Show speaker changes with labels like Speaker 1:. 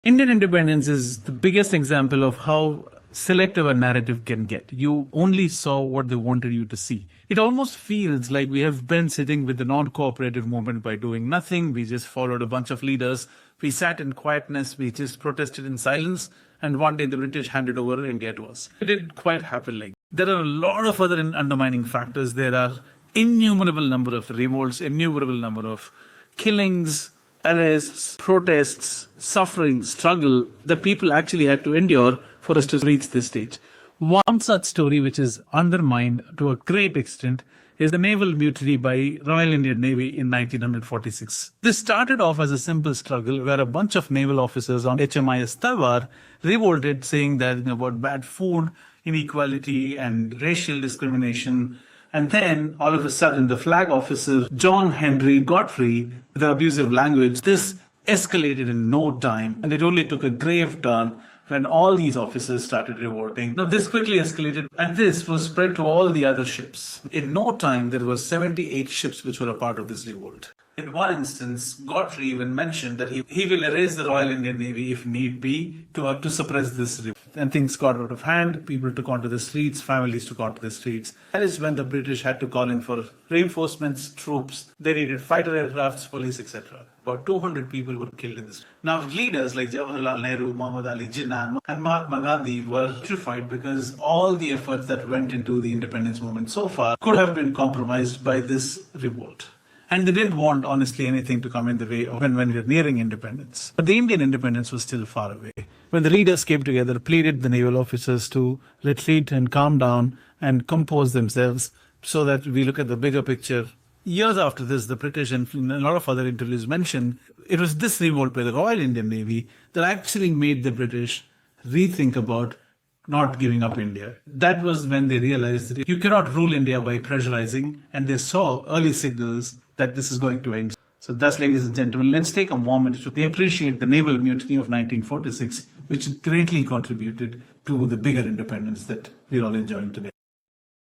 Speaker 1: Indian independence is the biggest example of how selective a narrative can get. You only saw what they wanted you to see. It almost feels like we have been sitting with the non-cooperative movement by doing nothing. We just followed a bunch of leaders. We sat in quietness. We just protested in silence. And one day the British handed over India to us. It didn't quite happen like that. There are a lot of other undermining factors. There are innumerable number of revolts, innumerable number of killings, arrests, protests, suffering, struggle that people actually had to endure for us to reach this stage. One such story which is undermined to a great extent is the Naval Mutiny by Royal Indian Navy in 1946. This started off as a simple struggle where a bunch of naval officers on HMIS Tawar revolted, saying that about bad food, inequality and racial discrimination. And then, all of a sudden, the flag officer, John Henry Godfrey, with abusive language, this escalated in no time. And it only took a grave turn when all these officers started revolting. Now, this quickly escalated, and this was spread to all the other ships. In no time, there were 78 ships which were a part of this revolt. In one instance, Godfrey even mentioned that he will erase the Royal Indian Navy if need be to suppress this revolt. And things got out of hand. People took onto the streets. Families took onto the streets. That is when the British had to call in for reinforcements, troops. They needed fighter aircrafts, police, etc. About 200 people were killed in this. Now, leaders like Jawaharlal Nehru, Muhammad Ali Jinnah, and Mahatma Gandhi were terrified because all the efforts that went into the independence movement so far could have been compromised by this revolt. And they didn't want, honestly, anything to come in the way of when we were nearing independence. But the Indian independence was still far away. When the leaders came together, pleaded the naval officers to retreat and calm down and compose themselves so that we look at the bigger picture. Years after this, the British and a lot of other interviews mentioned it was this revolt by the Royal Indian Navy that actually made the British rethink about not giving up India. That was when they realized that you cannot rule India by pressurizing, and they saw early signals that this is going to end. So thus, ladies and gentlemen, let's take a moment to appreciate the Naval Mutiny of 1946, which greatly contributed to the bigger independence that we're all enjoying today.